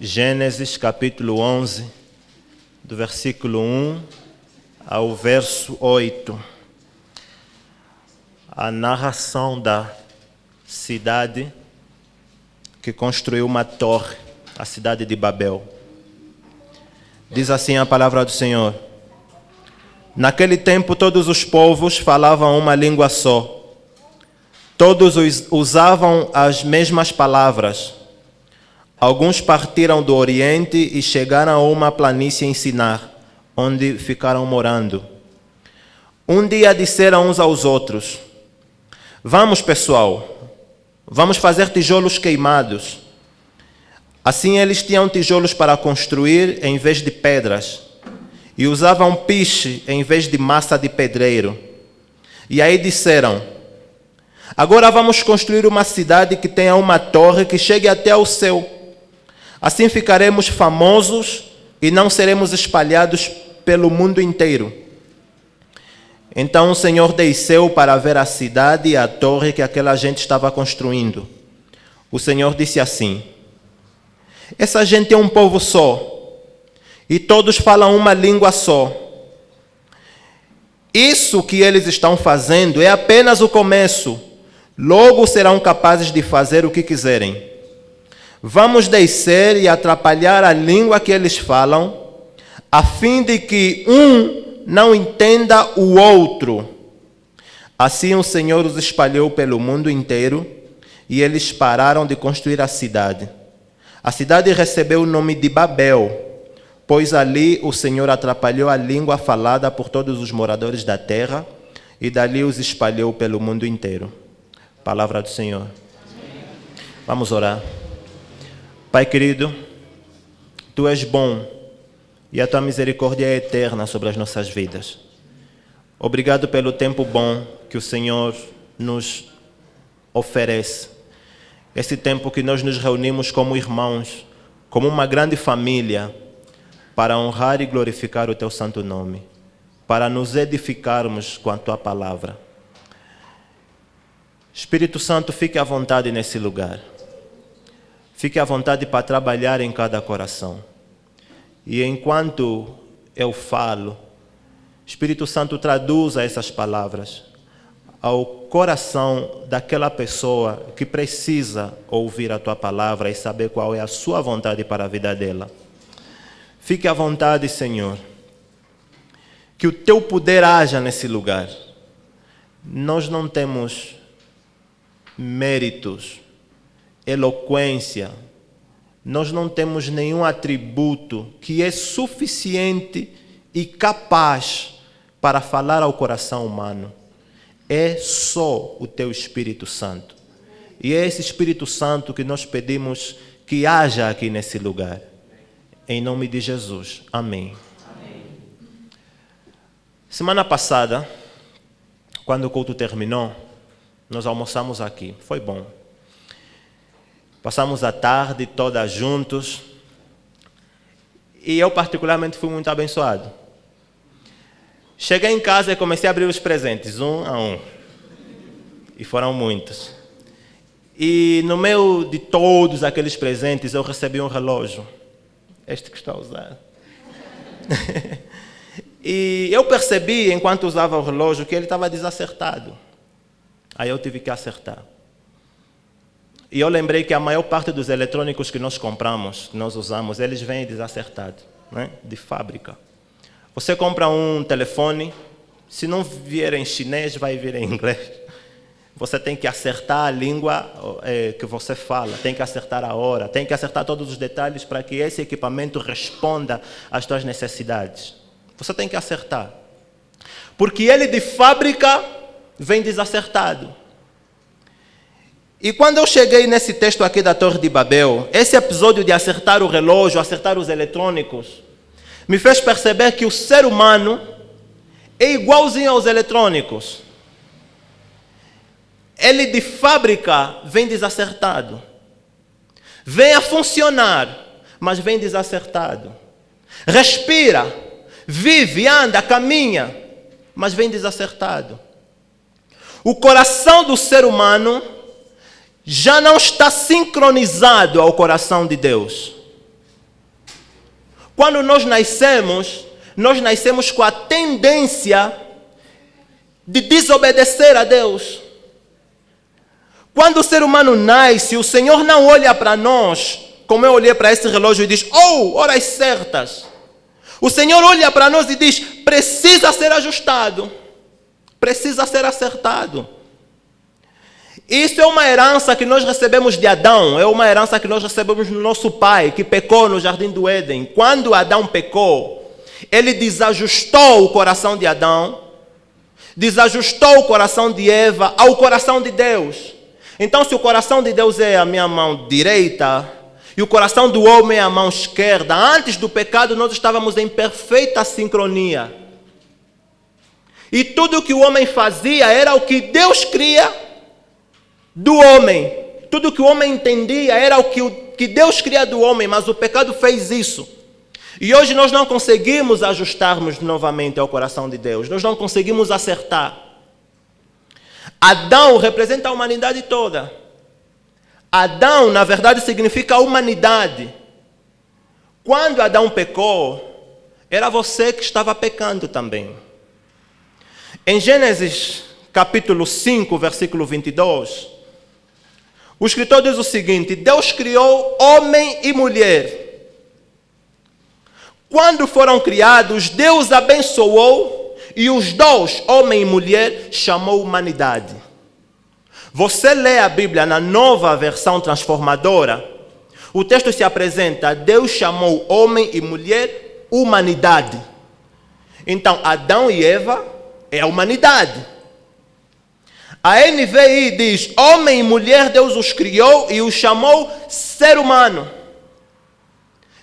Gênesis capítulo 11, do versículo 1 ao verso 8. A narração da cidade que construiu uma torre, a cidade de Babel. Diz assim a palavra do Senhor: Naquele tempo todos os povos falavam uma língua só. Todos usavam as mesmas palavras. Alguns partiram do Oriente e chegaram a uma planície em Sinar, onde ficaram morando. Um dia disseram uns aos outros: Vamos, pessoal, vamos fazer tijolos queimados. Assim eles tinham tijolos para construir em vez de pedras, e usavam piche em vez de massa de pedreiro. E aí disseram: Agora vamos construir uma cidade que tenha uma torre que chegue até ao céu. Assim ficaremos famosos e não seremos espalhados pelo mundo inteiro. Então o Senhor desceu para ver a cidade e a torre que aquela gente estava construindo. O Senhor disse assim: Essa gente é um povo só, e todos falam uma língua só. Isso que eles estão fazendo é apenas o começo. Logo serão capazes de fazer o que quiserem. Vamos descer e atrapalhar a língua que eles falam, a fim de que um não entenda o outro. Assim o Senhor os espalhou pelo mundo inteiro, e eles pararam de construir a cidade. A cidade recebeu o nome de Babel, pois ali o Senhor atrapalhou a língua falada por todos os moradores da terra, e dali os espalhou pelo mundo inteiro. Palavra do Senhor. Amém. Vamos orar. Pai querido, Tu és bom e a Tua misericórdia é eterna sobre as nossas vidas. Obrigado pelo tempo bom que o Senhor nos oferece. Esse tempo que nós nos reunimos como irmãos, como uma grande família, para honrar e glorificar o Teu santo nome, para nos edificarmos com a Tua palavra. Espírito Santo, fique à vontade nesse lugar. Fique à vontade para trabalhar em cada coração. E enquanto eu falo, Espírito Santo, traduza essas palavras ao coração daquela pessoa que precisa ouvir a Tua palavra e saber qual é a Sua vontade para a vida dela. Fique à vontade, Senhor. Que o Teu poder haja nesse lugar. Nós não temos méritos, eloquência, nós não temos nenhum atributo que é suficiente e capaz para falar ao coração humano. É só o Teu Espírito Santo. E é esse Espírito Santo que nós pedimos que haja aqui nesse lugar. Em nome de Jesus. Amém. Amém. Semana passada, quando o culto terminou, nós almoçamos aqui, foi bom. Passamos a tarde toda juntos. E eu particularmente fui muito abençoado. Cheguei em casa e comecei a abrir os presentes, um a um. E foram muitos. E no meio de todos aqueles presentes eu recebi um relógio. Este que estou a usar. E eu percebi, enquanto usava o relógio, que ele estava desacertado. Aí eu tive que acertar. E eu lembrei que a maior parte dos eletrônicos que nós compramos, que nós usamos, eles vêm desacertados, né? De fábrica. Você compra um telefone, se não vier em chinês, vai vir em inglês. Você tem que acertar a língua que você fala, tem que acertar a hora, tem que acertar todos os detalhes para que esse equipamento responda às tuas necessidades. Você tem que acertar. Porque ele de fábrica vem desacertado. E quando eu cheguei nesse texto aqui da Torre de Babel, esse episódio de acertar o relógio, acertar os eletrônicos, me fez perceber que o ser humano é igualzinho aos eletrônicos. Ele de fábrica vem desacertado. Vem a funcionar, mas vem desacertado. Respira, vive, anda, caminha, mas vem desacertado. O coração do ser humano já não está sincronizado ao coração de Deus. Quando nós nascemos com a tendência de desobedecer a Deus. Quando o ser humano nasce, o Senhor não olha para nós, como eu olhei para esse relógio e diz, oh, horas certas. O Senhor olha para nós e diz, precisa ser ajustado, precisa ser acertado. Isso é uma herança que nós recebemos de Adão, é uma herança que nós recebemos do nosso pai, que pecou no jardim do Éden. Quando Adão pecou, ele desajustou o coração de Adão, desajustou o coração de Eva ao coração de Deus. Então, se o coração de Deus é a minha mão direita e o coração do homem é a mão esquerda, antes do pecado nós estávamos em perfeita sincronia. E tudo o que o homem fazia era o que Deus queria do homem. Tudo o que o homem entendia era o que Deus queria do homem, mas o pecado fez isso. E hoje nós não conseguimos ajustarmos novamente ao coração de Deus. Nós não conseguimos acertar. Adão representa a humanidade toda. Adão, na verdade, significa a humanidade. Quando Adão pecou, era você que estava pecando também. Em Gênesis capítulo 5, versículo 22, o escritor diz o seguinte: Deus criou homem e mulher. Quando foram criados, Deus abençoou e os dois, homem e mulher, chamou humanidade. Você lê a Bíblia na nova versão transformadora, o texto se apresenta, Deus chamou homem e mulher humanidade. Então, Adão e Eva é a humanidade. A NVI diz, homem e mulher Deus os criou e os chamou ser humano.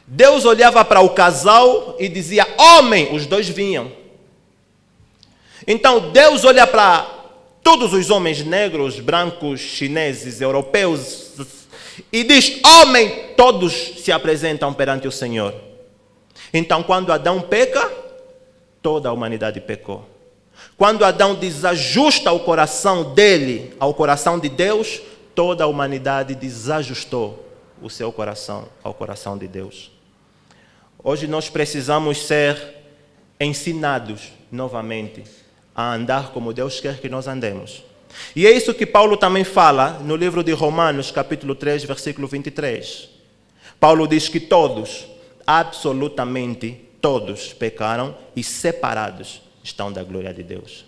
Deus olhava para o casal e dizia, homem, os dois vinham. Então, Deus olha para todos os homens negros, brancos, chineses, europeus e diz, homem, todos se apresentam perante o Senhor. Então, quando Adão peca, toda a humanidade pecou. Quando Adão desajusta o coração dele ao coração de Deus, toda a humanidade desajustou o seu coração ao coração de Deus. Hoje nós precisamos ser ensinados novamente a andar como Deus quer que nós andemos. E é isso que Paulo também fala no livro de Romanos, capítulo 3, versículo 23. Paulo diz que todos, absolutamente todos, pecaram e separados estão da glória de Deus.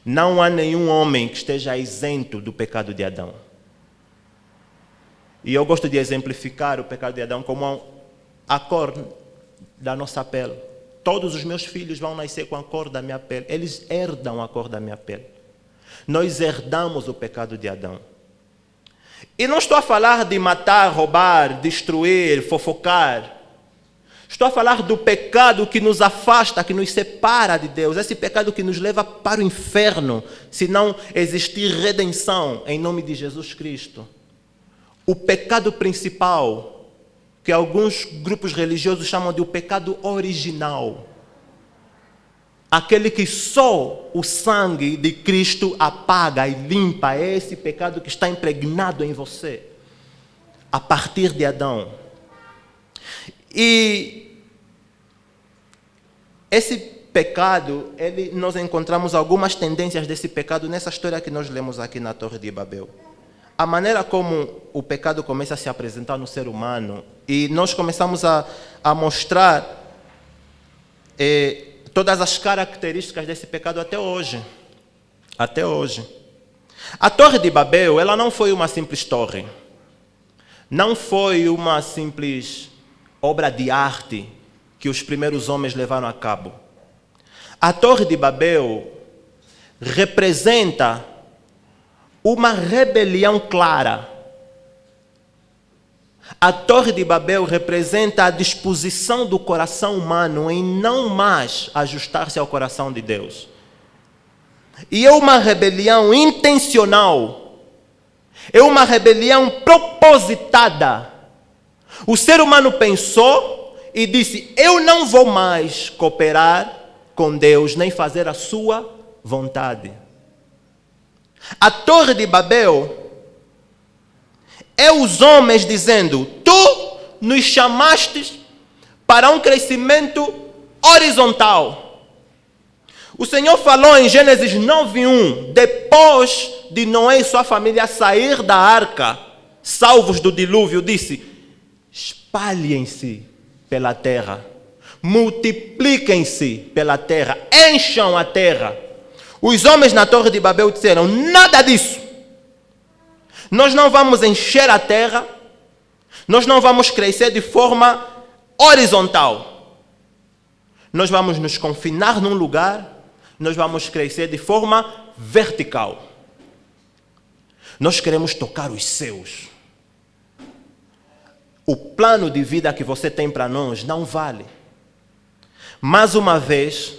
Não há nenhum homem que esteja isento do pecado de Adão. E eu gosto de exemplificar o pecado de Adão como a cor da nossa pele. Todos os meus filhos vão nascer com a cor da minha pele. Eles herdam a cor da minha pele. Nós herdamos o pecado de Adão. E não estou a falar de matar, roubar, destruir, fofocar. Estou a falar do pecado que nos afasta, que nos separa de Deus. Esse pecado que nos leva para o inferno, se não existir redenção em nome de Jesus Cristo. O pecado principal, que alguns grupos religiosos chamam de o pecado original. Aquele que só o sangue de Cristo apaga e limpa, é esse pecado que está impregnado em você, a partir de Adão. E esse pecado, nós encontramos algumas tendências desse pecado nessa história que nós lemos aqui na Torre de Babel. A maneira como o pecado começa a se apresentar no ser humano, e nós começamos a mostrar todas as características desse pecado até hoje. Até hoje. A Torre de Babel, ela não foi uma simples torre. Não foi uma simples obra de arte que os primeiros homens levaram a cabo. A Torre de Babel representa uma rebelião clara. A Torre de Babel representa a disposição do coração humano em não mais ajustar-se ao coração de Deus. E é uma rebelião intencional. É uma rebelião propositada. O ser humano pensou e disse, eu não vou mais cooperar com Deus, nem fazer a sua vontade. A Torre de Babel é os homens dizendo, tu nos chamaste para um crescimento horizontal. O Senhor falou em Gênesis 9:1, depois de Noé e sua família sair da arca, salvos do dilúvio, disse: espalhem-se pela terra, multipliquem-se pela terra, encham a terra. Os homens na Torre de Babel disseram: nada disso. Nós não vamos encher a terra, nós não vamos crescer de forma horizontal. Nós vamos nos confinar num lugar, nós vamos crescer de forma vertical. Nós queremos tocar os céus. O plano de vida que você tem para nós não vale. Mais uma vez,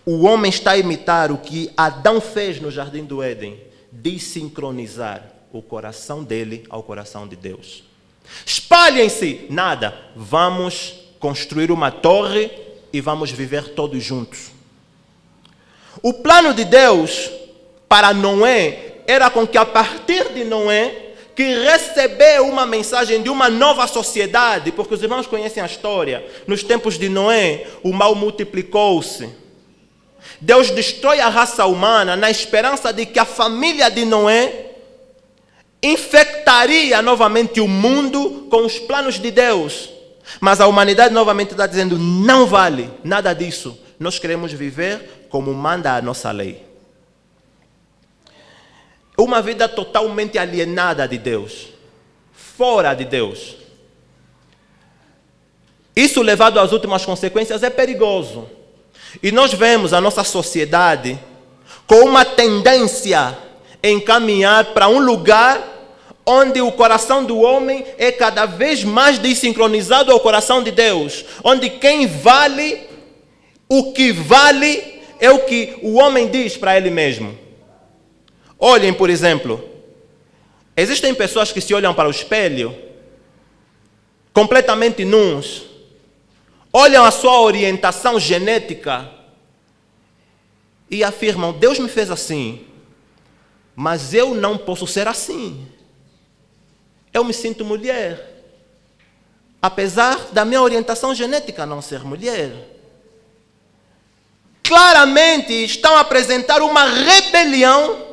o homem está a imitar o que Adão fez no Jardim do Éden, de sincronizar o coração dele ao coração de Deus. Espalhem-se, nada, vamos construir uma torre e vamos viver todos juntos. O plano de Deus para Noé era com que a partir de Noé, que recebeu uma mensagem de uma nova sociedade, porque os irmãos conhecem a história, nos tempos de Noé, o mal multiplicou-se. Deus destrói a raça humana na esperança de que a família de Noé infectaria novamente o mundo com os planos de Deus. Mas a humanidade novamente está dizendo: não vale nada disso. Nós queremos viver como manda a nossa lei. Uma vida totalmente alienada de Deus, fora de Deus. Isso, levado às últimas consequências, é perigoso. E nós vemos a nossa sociedade com uma tendência em caminhar para um lugar onde o coração do homem é cada vez mais desincronizado ao coração de Deus, onde quem vale, o que vale, é o que o homem diz para ele mesmo. Olhem, por exemplo, existem pessoas que se olham para o espelho completamente nus, olham a sua orientação genética e afirmam: Deus me fez assim, mas eu não posso ser assim. Eu me sinto mulher, apesar da minha orientação genética não ser mulher. Claramente estão a apresentar uma rebelião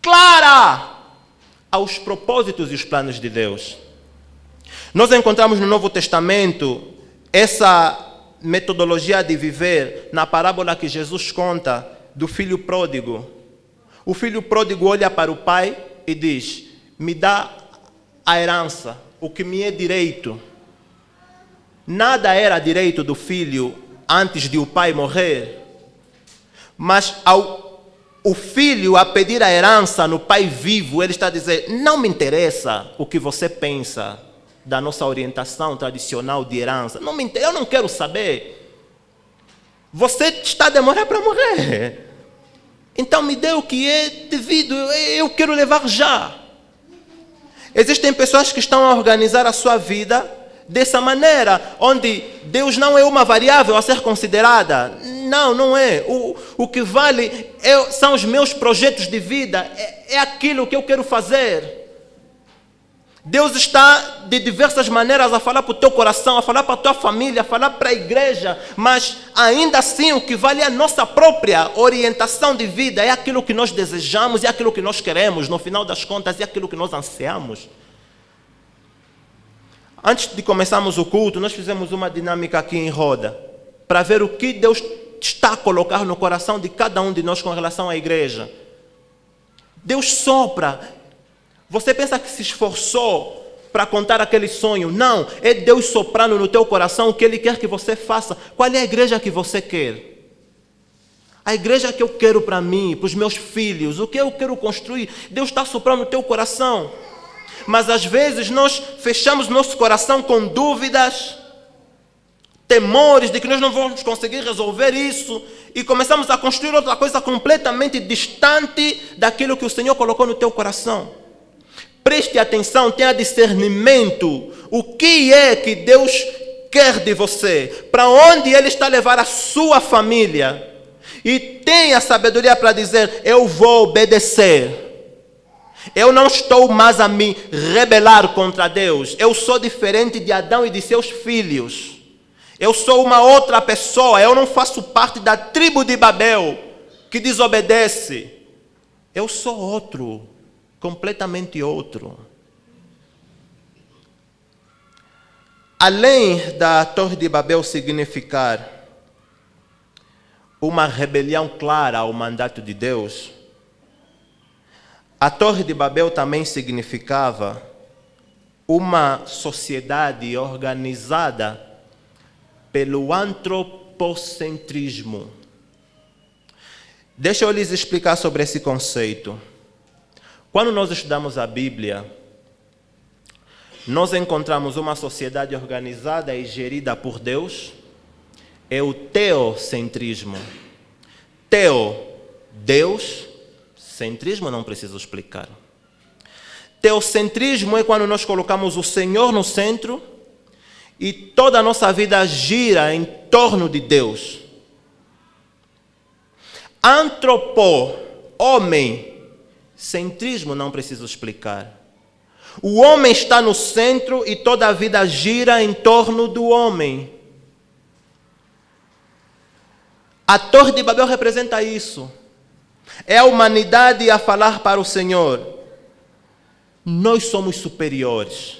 clara aos propósitos e os planos de Deus. Nós encontramos no Novo Testamento essa metodologia de viver na parábola que Jesus conta do filho pródigo. O filho pródigo olha para o pai e diz: me dá a herança, o que me é direito. Nada era direito do filho antes de o pai morrer. Mas o filho a pedir a herança no pai vivo, ele está a dizer: não me interessa o que você pensa da nossa orientação tradicional de herança. Não me interessa, eu não quero saber. Você está a demorar para morrer. Então me dê o que é devido, eu quero levar já. Existem pessoas que estão a organizar a sua vida dessa maneira, onde Deus não é uma variável a ser considerada. Não, não é. O que vale são os meus projetos de vida, é aquilo que eu quero fazer. Deus está de diversas maneiras a falar para o teu coração, a falar para a tua família, a falar para a igreja, mas ainda assim o que vale é a nossa própria orientação de vida, é aquilo que nós desejamos, é aquilo que nós queremos, no final das contas, é aquilo que nós ansiamos. Antes de começarmos o culto, nós fizemos uma dinâmica aqui em roda, para ver o que Deus está a colocar no coração de cada um de nós com relação à igreja. Deus sopra. Você pensa que se esforçou para contar aquele sonho? Não, é Deus soprando no teu coração o que Ele quer que você faça. Qual é a igreja que você quer? A igreja que eu quero para mim, para os meus filhos, o que eu quero construir. Deus está soprando no teu coração. Mas às vezes nós fechamos nosso coração com dúvidas, temores de que nós não vamos conseguir resolver isso e começamos a construir outra coisa completamente distante daquilo que o Senhor colocou no teu coração. Preste atenção, tenha discernimento. O que é que Deus quer de você? Para onde Ele está a levar a sua família? E tenha sabedoria para dizer: eu vou obedecer. Eu não estou mais a me rebelar contra Deus. Eu sou diferente de Adão e de seus filhos. Eu sou uma outra pessoa, eu não faço parte da tribo de Babel que desobedece. Eu sou outro, completamente outro. Além da Torre de Babel significar uma rebelião clara ao mandato de Deus, a Torre de Babel também significava uma sociedade organizada pelo antropocentrismo. Deixa eu lhes explicar sobre esse conceito. Quando nós estudamos a Bíblia, nós encontramos uma sociedade organizada e gerida por Deus, é o teocentrismo. Teo, Deus, centrismo não preciso explicar. Teocentrismo é quando nós colocamos o Senhor no centro e toda a nossa vida gira em torno de Deus. Homem, centrismo não preciso explicar. O homem está no centro e toda a vida gira em torno do homem. A Torre de Babel representa isso. É a humanidade a falar para o Senhor: nós somos superiores,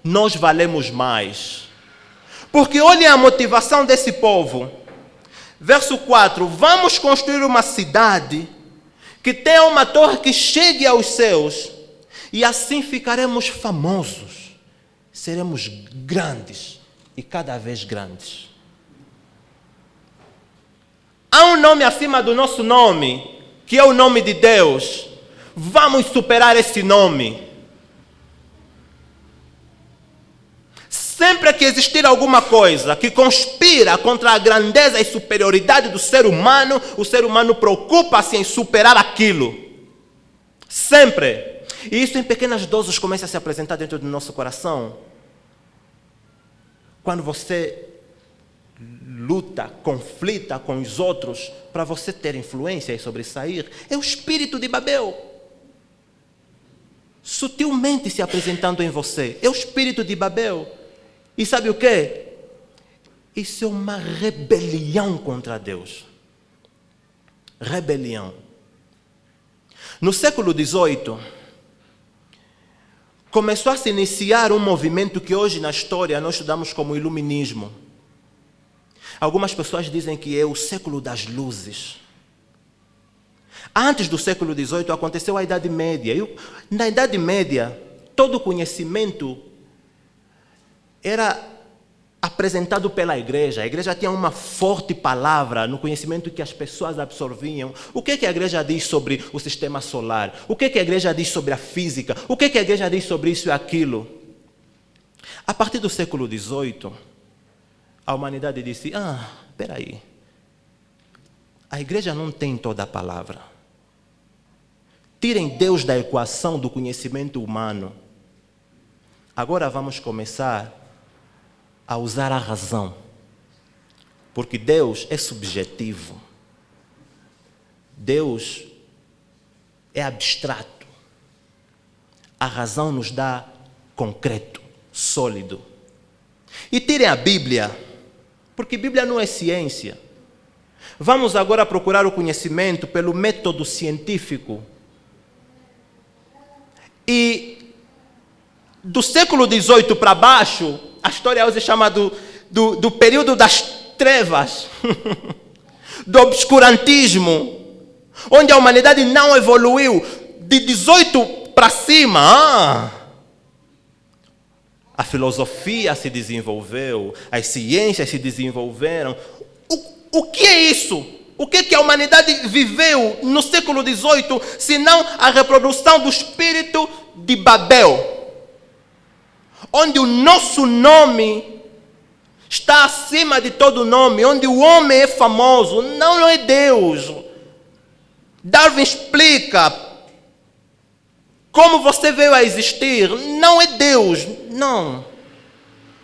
nós valemos mais. Porque olhem a motivação desse povo. Verso 4: vamos construir uma cidade que tenha uma torre que chegue aos céus, e assim ficaremos famosos, seremos grandes e cada vez grandes. Há um nome acima do nosso nome, que é o nome de Deus. Vamos superar esse nome. Sempre que existir alguma coisa que conspira contra a grandeza e superioridade do ser humano, o ser humano preocupa-se em superar aquilo. Sempre. E isso em pequenas doses começa a se apresentar dentro do nosso coração. Quando você luta, conflita com os outros para você ter influência e sobressair, é o espírito de Babel sutilmente se apresentando em você. É o espírito de Babel. E sabe o que? Isso é uma rebelião contra Deus. Rebelião. No século XVIII, começou a se iniciar um movimento que hoje na história nós estudamos como iluminismo. Algumas pessoas dizem que é o século das luzes. Antes do século XVIII aconteceu a Idade Média. Na Idade Média, todo o conhecimento era apresentado pela igreja. A igreja tinha uma forte palavra no conhecimento que as pessoas absorviam. O que a igreja diz sobre o sistema solar? O que a igreja diz sobre a física? O que a igreja diz sobre isso e aquilo? A partir do século XVIII, a humanidade disse: espera aí, a igreja não tem toda a palavra. Tirem Deus da equação do conhecimento humano. Agora vamos começar a usar a razão. Porque Deus é subjetivo. Deus é abstrato. A razão nos dá concreto, sólido. E tirem a Bíblia, porque Bíblia não é ciência. Vamos agora procurar o conhecimento pelo método científico. E do século XVIII para baixo, a história hoje chama do período das trevas, do obscurantismo, onde a humanidade não evoluiu. De 18 para cima, a filosofia se desenvolveu, as ciências se desenvolveram. O que é isso? O que a humanidade viveu no século XVIII, senão a reprodução do espírito de Babel, onde o nosso nome está acima de todo nome, onde o homem é famoso, não é Deus. Darwin explica como você veio a existir, não é Deus, não.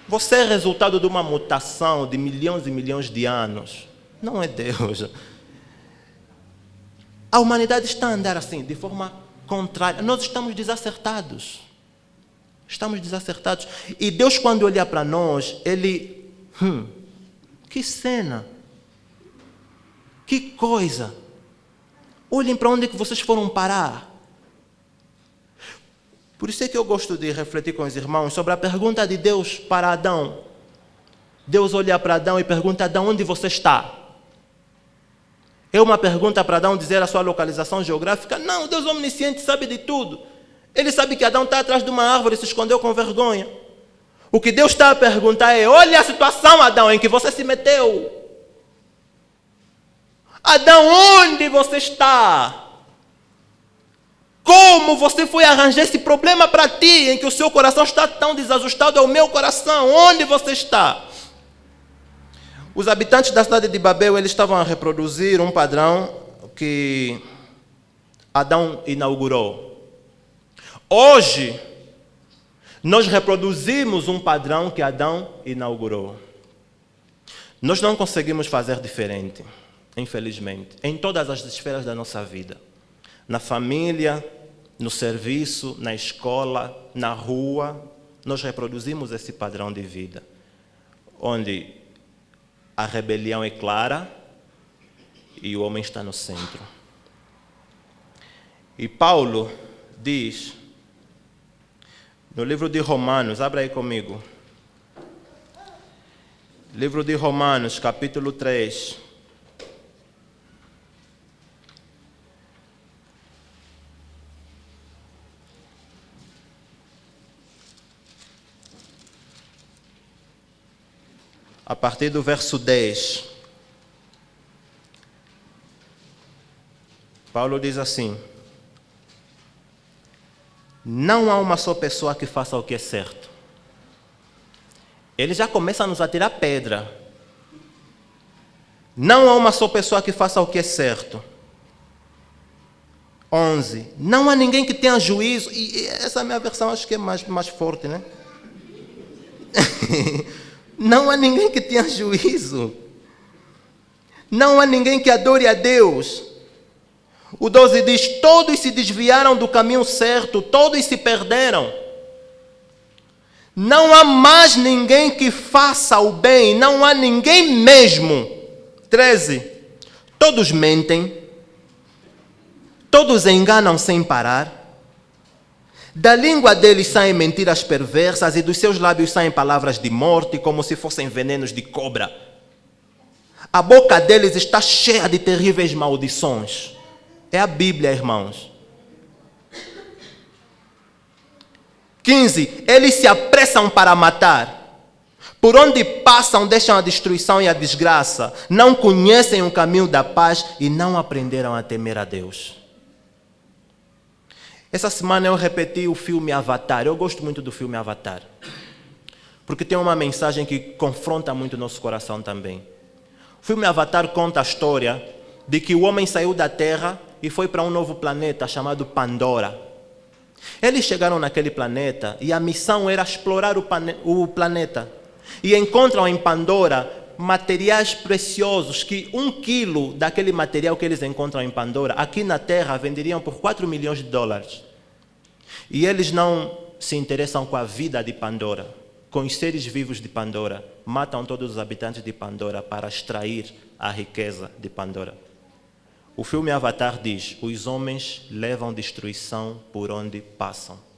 Você é resultado de uma mutação de milhões e milhões de anos, não é Deus. A humanidade está a andar assim, de forma contrária. Nós estamos desacertados. Estamos desacertados. E Deus, quando olha para nós, Ele Que cena! Que coisa! Olhem para onde é que vocês foram parar. Por isso é que eu gosto de refletir com os irmãos sobre a pergunta de Deus para Adão. Deus olha para Adão e pergunta: Adão, onde você está? É uma pergunta para Adão dizer a sua localização geográfica? Não, Deus onisciente sabe de tudo. Ele sabe que Adão está atrás de uma árvore e se escondeu com vergonha. O que Deus está a perguntar é: olha a situação, Adão, em que você se meteu. Adão, onde você está? Como você foi arranjar esse problema para ti, em que o seu coração está tão desajustado ao meu coração? Onde você está? Os habitantes da cidade de Babel, eles estavam a reproduzir um padrão que Adão inaugurou. Hoje, nós reproduzimos um padrão que Adão inaugurou. Nós não conseguimos fazer diferente, infelizmente, em todas as esferas da nossa vida. Na família, no serviço, na escola, na rua, nós reproduzimos esse padrão de vida, onde a rebelião é clara e o homem está no centro. E Paulo diz, no livro de Romanos, abra aí comigo, livro de Romanos, capítulo 3, a partir do verso 10, Paulo diz assim: não há uma só pessoa que faça o que é certo. Ele já começa a nos atirar pedra. Não há uma só pessoa que faça o que é certo. 11. Não há ninguém que tenha juízo. E essa minha versão acho que é mais forte, né? Não há ninguém que tenha juízo. Não há ninguém que adore a Deus. O 12 diz: todos se desviaram do caminho certo, todos se perderam. Não há mais ninguém que faça o bem, não há ninguém mesmo. 13. Todos mentem, todos enganam sem parar. Da língua deles saem mentiras perversas e dos seus lábios saem palavras de morte, como se fossem venenos de cobra. A boca deles está cheia de terríveis maldições. É a Bíblia, irmãos. 15. Eles se apressam para matar. Por onde passam deixam a destruição e a desgraça. Não conhecem o caminho da paz e não aprenderam a temer a Deus. Essa semana eu repeti o filme Avatar. Eu gosto muito do filme Avatar, porque tem uma mensagem que confronta muito o nosso coração também. O filme Avatar conta a história de que o homem saiu da Terra e foi para um novo planeta chamado Pandora. Eles chegaram naquele planeta e a missão era explorar o planeta. E encontram em Pandora materiais preciosos que 1 quilo daquele material que eles encontram em Pandora, aqui na Terra, venderiam por $4 milhões. E eles não se interessam com a vida de Pandora, com os seres vivos de Pandora. Matam todos os habitantes de Pandora para extrair a riqueza de Pandora. O filme Avatar diz: os homens levam destruição por onde passam.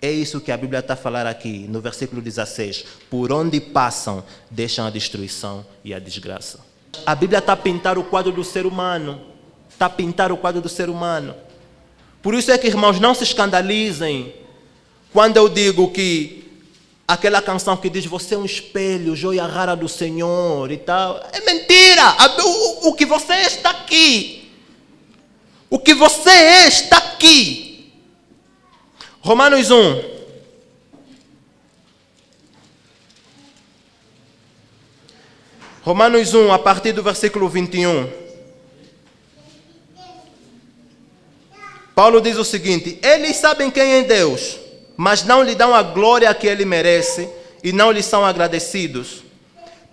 É isso que a Bíblia está a falar aqui, no versículo 16. Por onde passam, deixam a destruição e a desgraça. A Bíblia está a pintar o quadro do ser humano. Está a pintar o quadro do ser humano. Por isso é que, irmãos, não se escandalizem quando eu digo que aquela canção que diz: você é um espelho, joia rara do Senhor e tal. É mentira! O que você é está aqui. O que você é está aqui. Romanos 1. Romanos 1, a partir do versículo 21. Paulo diz o seguinte: eles sabem quem é Deus, mas não lhe dão a glória que ele merece e não lhe são agradecidos.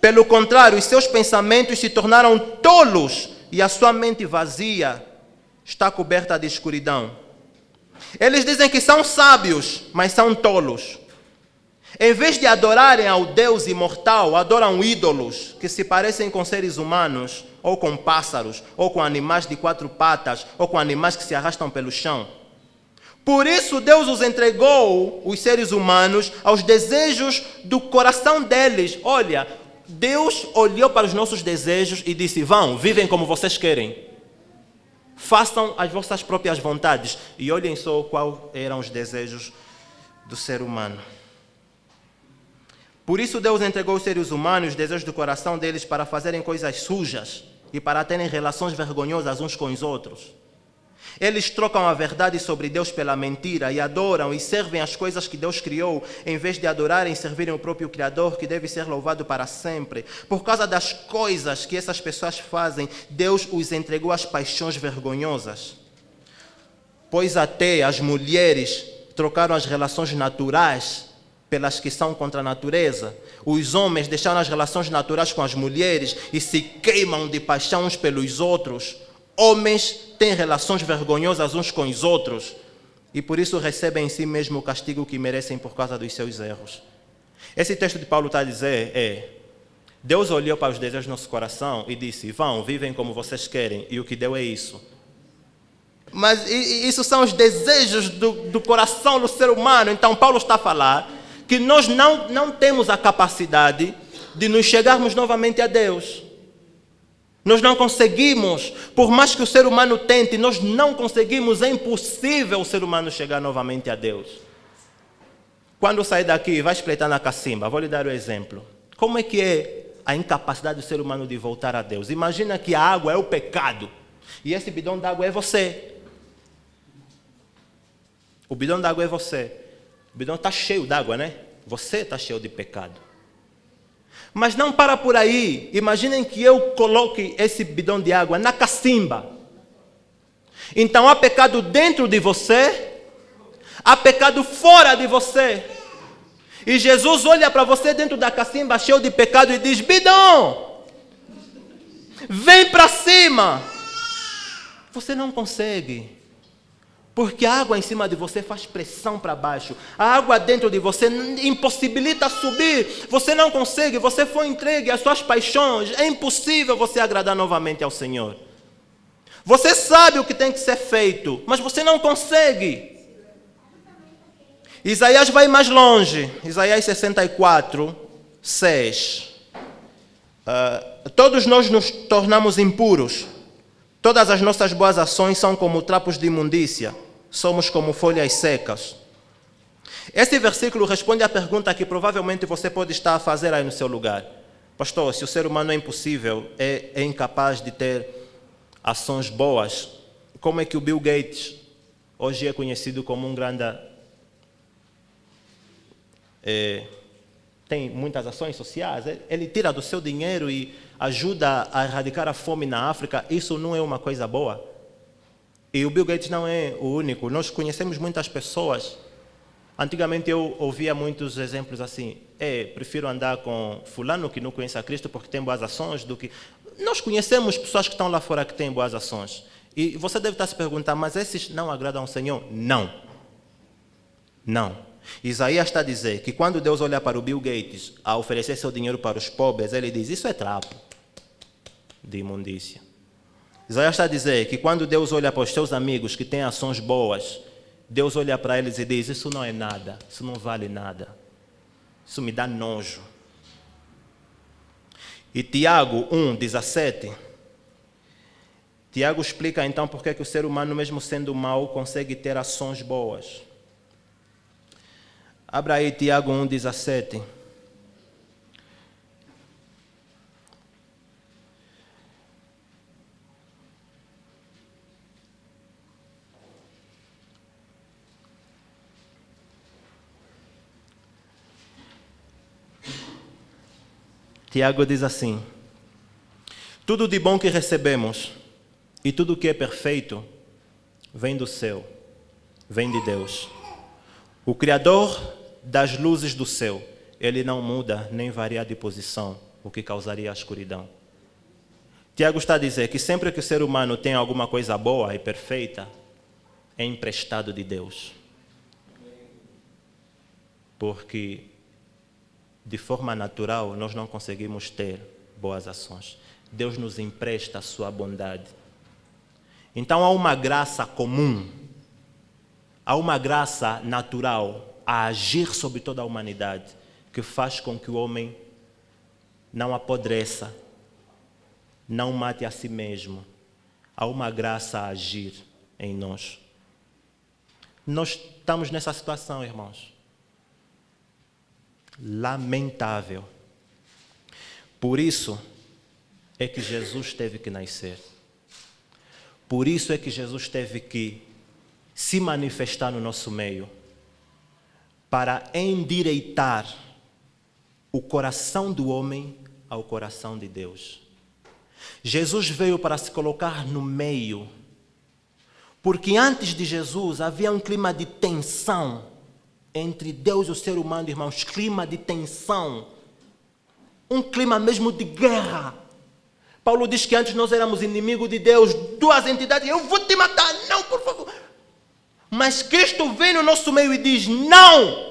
Pelo contrário, os seus pensamentos se tornaram tolos e a sua mente vazia está coberta de escuridão. Eles dizem que são sábios, mas são tolos. Em vez de adorarem ao Deus imortal, adoram ídolos que se parecem com seres humanos, ou com pássaros, ou com animais de 4 patas, ou com animais que se arrastam pelo chão. Por isso Deus os entregou, os seres humanos, aos desejos do coração deles. Olha, Deus olhou para os nossos desejos e disse: vão, vivem como vocês querem. Façam as vossas próprias vontades. E olhem só quais eram os desejos do ser humano. Por isso Deus entregou os seres humanos, os desejos do coração deles, para fazerem coisas sujas e para terem relações vergonhosas uns com os outros. Eles trocam a verdade sobre Deus pela mentira e adoram e servem as coisas que Deus criou, em vez de adorarem e servirem o próprio Criador, que deve ser louvado para sempre. Por causa das coisas que essas pessoas fazem, Deus os entregou às paixões vergonhosas. Pois até as mulheres trocaram as relações naturais pelas que são contra a natureza. Os homens deixaram as relações naturais com as mulheres e se queimam de paixão uns pelos outros. Homens têm relações vergonhosas uns com os outros e por isso recebem em si mesmo o castigo que merecem por causa dos seus erros. Esse texto de Paulo está a dizer Deus olhou para os desejos do nosso coração e disse: vão, vivem como vocês querem, e o que deu é isso. Mas isso são os desejos do coração do ser humano. Então Paulo está a falar que nós não temos a capacidade de nos chegarmos novamente a Deus. Nós não conseguimos, por mais que o ser humano tente, nós não conseguimos, é impossível o ser humano chegar novamente a Deus. Quando sair daqui, vai espreitar na cacimba, vou lhe dar o exemplo. Como é que é a incapacidade do ser humano de voltar a Deus? Imagina que a água é o pecado, e esse bidão d'água é você. O bidão d'água é você. O bidão está cheio d'água, né? Você está cheio de pecado. Mas não para por aí. Imaginem que eu coloque esse bidão de água na cacimba. Então há pecado dentro de você, há pecado fora de você. E Jesus olha para você dentro da cacimba cheio de pecado e diz: bidão, vem para cima. Você não consegue. Porque a água em cima de você faz pressão para baixo. A água dentro de você impossibilita subir. Você não consegue, você foi entregue às suas paixões. É impossível você agradar novamente ao Senhor. Você sabe o que tem que ser feito, mas você não consegue. Isaías vai mais longe. Isaías 64, 6. Todos nós nos tornamos impuros. Todas as nossas boas ações são como trapos de imundícia. Somos como folhas secas. Esse versículo responde à pergunta que provavelmente você pode estar a fazer aí no seu lugar. Pastor, se o ser humano é impossível, é incapaz de ter ações boas, como é que o Bill Gates hoje é conhecido como um grande... tem muitas ações sociais, ele tira do seu dinheiro e ajuda a erradicar a fome na África. Isso não é uma coisa boa? E o Bill Gates não é o único. Nós conhecemos muitas pessoas. Antigamente eu ouvia muitos exemplos assim: prefiro andar com fulano que não conhece a Cristo porque tem boas ações do que... Nós conhecemos pessoas que estão lá fora que têm boas ações. E você deve estar se perguntando: mas esses não agradam ao Senhor? Não. Não. Isaías está a dizer que quando Deus olha para o Bill Gates a oferecer seu dinheiro para os pobres, ele diz: isso é trapo de imundícia. Isaías está a dizer que quando Deus olha para os seus amigos que têm ações boas, Deus olha para eles e diz: isso não é nada, isso não vale nada, isso me dá nojo. E Tiago 1:17, Tiago explica então por que o ser humano, mesmo sendo mau, consegue ter ações boas. Abra aí Tiago 1:17. Tiago diz assim: tudo de bom que recebemos e tudo que é perfeito vem do céu, vem de Deus, o Criador das luzes do céu. Ele não muda nem varia de posição, o que causaria a escuridão. Tiago está a dizer que sempre que o ser humano tem alguma coisa boa e perfeita, é emprestado de Deus. Porque de forma natural, nós não conseguimos ter boas ações. Deus nos empresta a sua bondade. Então há uma graça comum, há uma graça natural a agir sobre toda a humanidade, que faz com que o homem não apodreça, não mate a si mesmo. Há uma graça a agir em nós. Nós estamos nessa situação, irmãos. Lamentável. Por isso é que Jesus teve que nascer. Por isso é que Jesus teve que se manifestar no nosso meio, para endireitar o coração do homem ao coração de Deus. Jesus veio para se colocar no meio, porque antes de Jesus havia um clima de tensão entre Deus e o ser humano, irmãos, clima de tensão, um clima mesmo de guerra. Paulo diz que antes nós éramos inimigos de Deus, duas entidades, eu vou te matar, não, por favor. Mas Cristo vem no nosso meio e diz, não!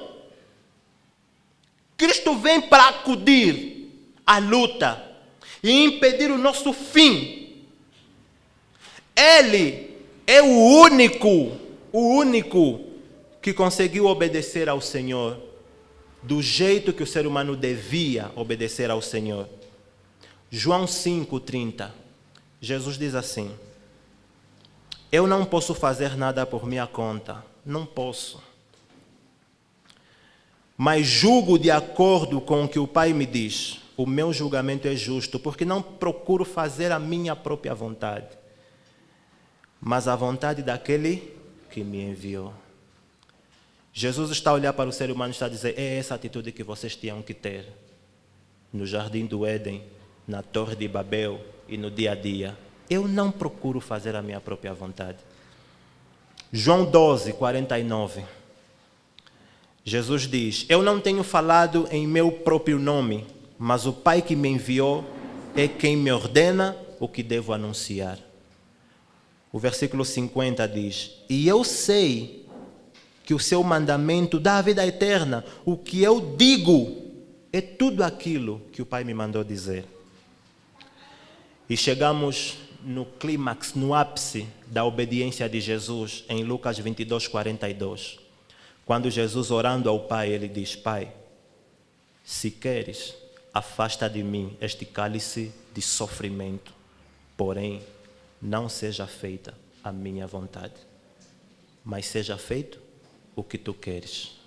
Cristo vem para acudir à luta e impedir o nosso fim. Ele é o único que conseguiu obedecer ao Senhor do jeito que o ser humano devia obedecer ao Senhor. João 5:30, Jesus diz assim: eu não posso fazer nada por minha conta, não posso. Mas julgo de acordo com o que o Pai me diz. O meu julgamento é justo, porque não procuro fazer a minha própria vontade, mas a vontade daquele que me enviou. Jesus está a olhar para o ser humano e está a dizer, é essa atitude que vocês tinham que ter no jardim do Éden, na Torre de Babel e no dia a dia. Eu não procuro fazer a minha própria vontade. João 12:49. Jesus diz, eu não tenho falado em meu próprio nome, mas o Pai que me enviou é quem me ordena o que devo anunciar. O versículo 50 diz, e eu sei que o seu mandamento dá a vida eterna. O que eu digo é tudo aquilo que o Pai me mandou dizer. E chegamos no clímax, no ápice da obediência de Jesus, em Lucas 22:42. Quando Jesus, orando ao Pai, ele diz, Pai, se queres, afasta de mim este cálice de sofrimento, porém, não seja feita a minha vontade, mas seja feito o que tu queres.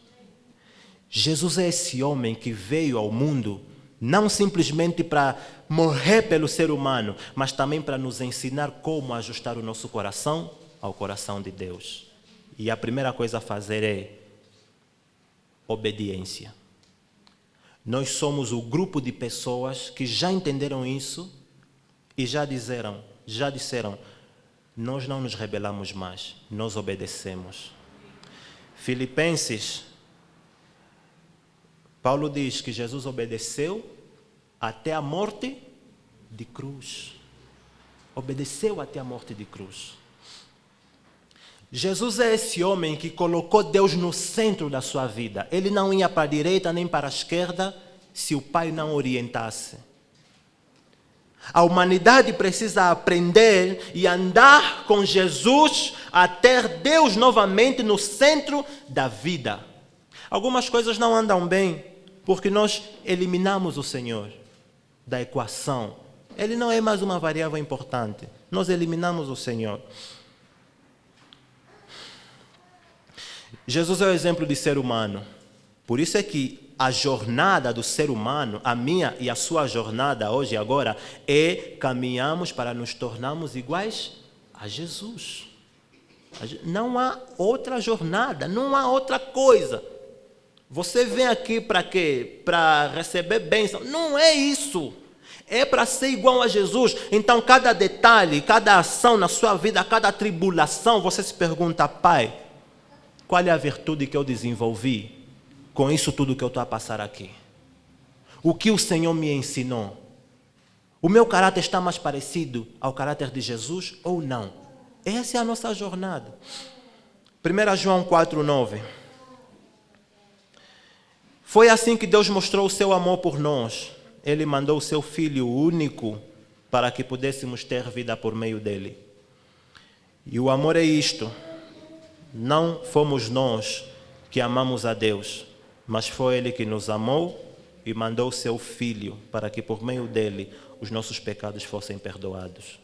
Jesus é esse homem que veio ao mundo não simplesmente para morrer pelo ser humano, mas também para nos ensinar como ajustar o nosso coração ao coração de Deus. E a primeira coisa a fazer é obediência. Nós somos o grupo de pessoas que já entenderam isso e já disseram, nós não nos rebelamos mais, nós obedecemos. Filipenses, Paulo diz que Jesus obedeceu até a morte de cruz. Obedeceu até a morte de cruz. Jesus é esse homem que colocou Deus no centro da sua vida. Ele não ia para a direita nem para a esquerda se o Pai não orientasse. A humanidade precisa aprender e andar com Jesus a ter Deus novamente no centro da vida. Algumas coisas não andam bem porque nós eliminamos o Senhor da equação. Ele não é mais uma variável importante. Nós eliminamos o Senhor. Jesus é o exemplo de ser humano. Por isso é que a jornada do ser humano, a minha e a sua jornada hoje e agora, é caminhamos para nos tornarmos iguais a Jesus. Não há outra jornada, não há outra coisa. Você vem aqui para quê? Para receber bênção. Não é isso. É para ser igual a Jesus. Então, cada detalhe, cada ação na sua vida, cada tribulação, você se pergunta, Pai, qual é a virtude que eu desenvolvi com isso tudo que eu estou a passar aqui? O que o Senhor me ensinou? O meu caráter está mais parecido ao caráter de Jesus ou não? Essa é a nossa jornada. 1 João 4:9. Foi assim que Deus mostrou o seu amor por nós. Ele mandou o seu Filho único para que pudéssemos ter vida por meio dele. E o amor é isto. Não fomos nós que amamos a Deus, mas foi Ele que nos amou e mandou o seu Filho para que por meio dele os nossos pecados fossem perdoados.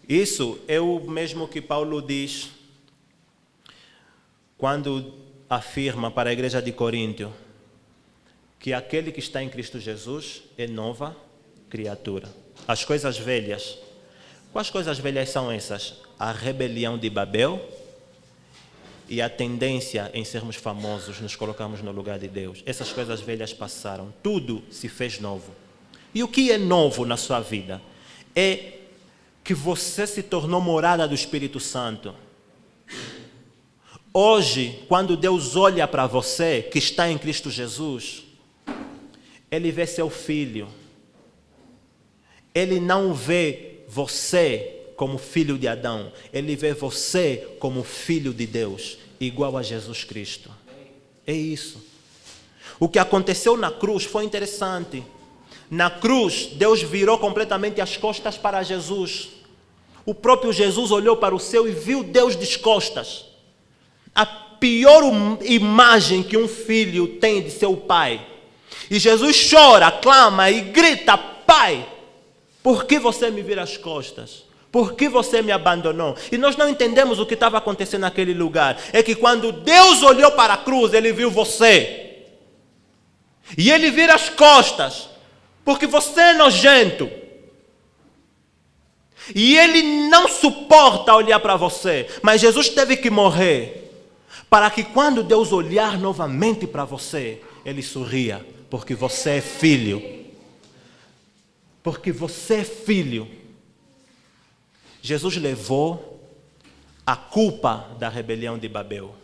Isso é o mesmo que Paulo diz quando afirma para a igreja de Coríntio que aquele que está em Cristo Jesus é nova criatura. As coisas velhas. Quais coisas velhas são essas? A rebelião de Babel e a tendência em sermos famosos, nos colocarmos no lugar de Deus. Essas coisas velhas passaram. Tudo se fez novo. E o que é novo na sua vida? É que você se tornou morada do Espírito Santo. Hoje, quando Deus olha para você, que está em Cristo Jesus, Ele vê seu filho. Ele não vê você como filho de Adão. Ele vê você como filho de Deus, igual a Jesus Cristo. É isso. O que aconteceu na cruz foi interessante. Na cruz, Deus virou completamente as costas para Jesus. O próprio Jesus olhou para o céu e viu Deus de costas. A pior imagem que um filho tem de seu pai. E Jesus chora, clama e grita: Pai, por que você me vira as costas? Por que você me abandonou? E nós não entendemos o que estava acontecendo naquele lugar. É que quando Deus olhou para a cruz, Ele viu você. E Ele vira as costas, porque você é nojento. E Ele não suporta olhar para você. Mas Jesus teve que morrer para que quando Deus olhar novamente para você, Ele sorria, porque você é filho. Porque você é filho. Jesus levou a culpa da rebelião de Babel.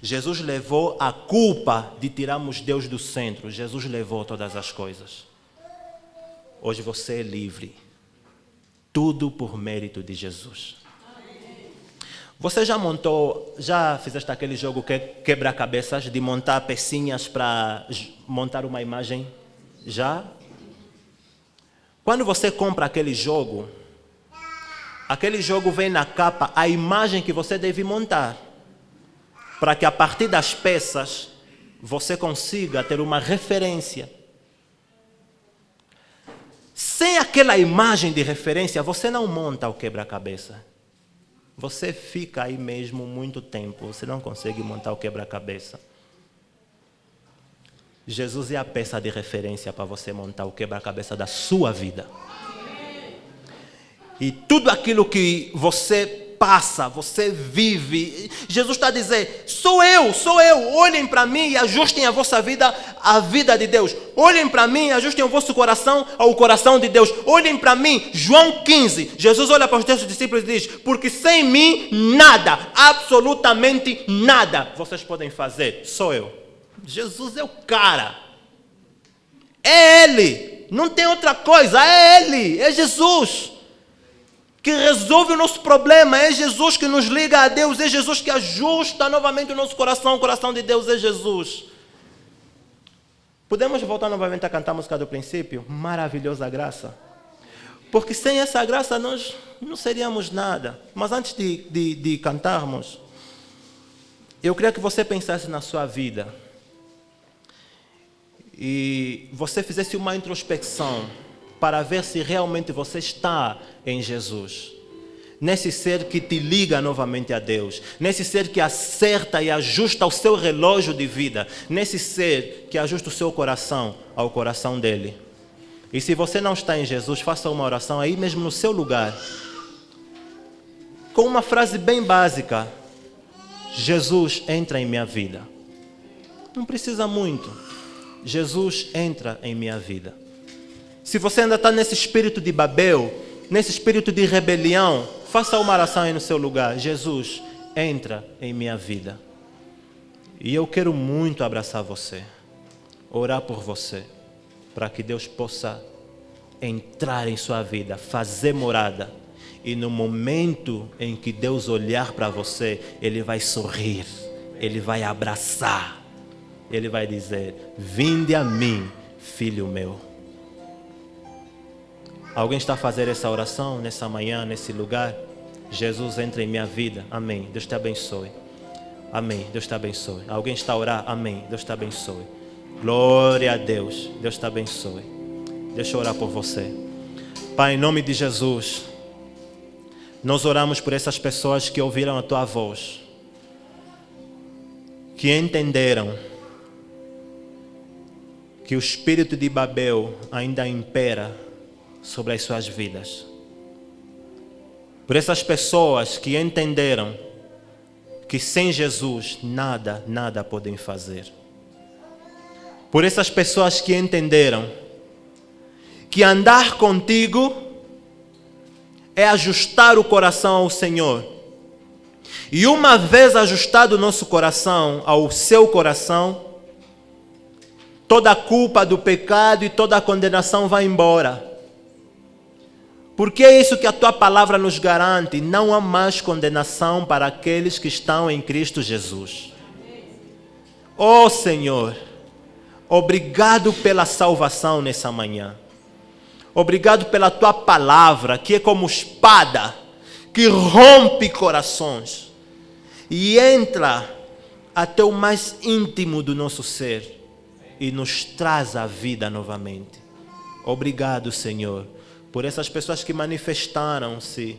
Jesus levou a culpa de tirarmos Deus do centro. Jesus levou todas as coisas. Hoje você é livre. Tudo por mérito de Jesus. Você já fizeste aquele jogo que é quebra-cabeças, de montar pecinhas para montar uma imagem? Já? Quando você compra aquele jogo vem na capa a imagem que você deve montar, para que a partir das peças você consiga ter uma referência. Sem aquela imagem de referência, você não monta o quebra-cabeça. Você fica aí mesmo muito tempo, você não consegue montar o quebra-cabeça. Jesus é a peça de referência para você montar o quebra-cabeça da sua vida. E tudo aquilo que você passa, você vive, Jesus está a dizer: sou eu, olhem para mim e ajustem a vossa vida à vida de Deus. Olhem para mim e ajustem o vosso coração ao coração de Deus. Olhem para mim. João 15, Jesus olha para os seus discípulos e diz: porque sem mim nada, absolutamente nada vocês podem fazer. Sou eu. Jesus é o cara. É Ele. Não tem outra coisa. É Ele. É Jesus que resolve o nosso problema. É Jesus que nos liga a Deus. É Jesus que ajusta novamente o nosso coração. O coração de Deus é Jesus. Podemos voltar novamente a cantar a música do princípio? Maravilhosa graça. Porque sem essa graça nós não seríamos nada. Mas antes de cantarmos, eu queria que você pensasse na sua vida. E você fizesse uma introspecção para ver se realmente você está em Jesus. Nesse ser que te liga novamente a Deus. Nesse ser que acerta e ajusta o seu relógio de vida. Nesse ser que ajusta o seu coração ao coração dele. E se você não está em Jesus, faça uma oração aí mesmo no seu lugar. Com uma frase bem básica: Jesus, entra em minha vida. Não precisa muito. Jesus, entra em minha vida. Se você ainda está nesse espírito de Babel, nesse espírito de rebelião, faça uma oração aí no seu lugar: Jesus, entra em minha vida. E eu quero muito abraçar você, orar por você, para que Deus possa entrar em sua vida, fazer morada. E no momento em que Deus olhar para você, Ele vai sorrir, Ele vai abraçar, Ele vai dizer: vinde a mim, filho meu. Alguém está a fazer essa oração nessa manhã, nesse lugar? Jesus, entra em minha vida. Amém. Deus te abençoe. Amém. Deus te abençoe. Alguém está a orar? Amém. Deus te abençoe. Glória a Deus. Deus te abençoe. Deixa eu orar por você. Pai, em nome de Jesus, nós oramos por essas pessoas que ouviram a Tua voz, que entenderam que o espírito de Babel ainda impera sobre as suas vidas. Por essas pessoas que entenderam que sem Jesus nada podem fazer. Por essas pessoas que entenderam que andar contigo é ajustar o coração ao Senhor. E uma vez ajustado o nosso coração ao seu coração, toda a culpa do pecado e toda a condenação vai embora. Porque é isso que a Tua palavra nos garante: não há mais condenação para aqueles que estão em Cristo Jesus. Oh Senhor, obrigado pela salvação nessa manhã. Obrigado pela Tua palavra, que é como espada, que rompe corações e entra até o mais íntimo do nosso ser e nos traz a vida novamente. Obrigado, Senhor, por essas pessoas que manifestaram-se,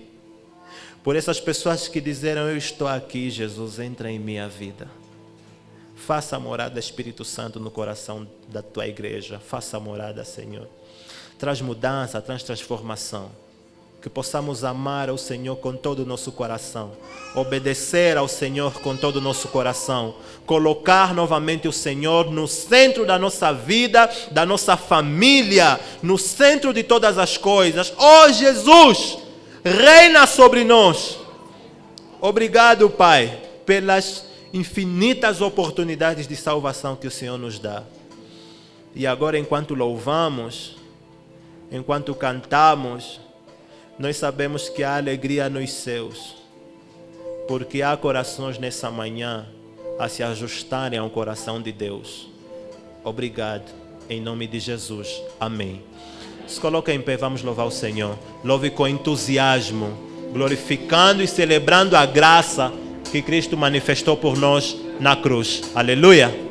por essas pessoas que disseram: eu estou aqui, Jesus, entra em minha vida. Faça a morada, Espírito Santo, no coração da Tua igreja. Faça a morada, Senhor. Traz mudança, traz transformação. Que possamos amar ao Senhor com todo o nosso coração, obedecer ao Senhor com todo o nosso coração, colocar novamente o Senhor no centro da nossa vida, da nossa família, no centro de todas as coisas. Oh Jesus, reina sobre nós. Obrigado, Pai, pelas infinitas oportunidades de salvação que o Senhor nos dá. E agora, enquanto louvamos, enquanto cantamos, nós sabemos que há alegria nos céus, porque há corações nessa manhã a se ajustarem ao coração de Deus. Obrigado, em nome de Jesus. Amém. Se coloca em pé, vamos louvar o Senhor. Louve com entusiasmo, glorificando e celebrando a graça que Cristo manifestou por nós na cruz. Aleluia.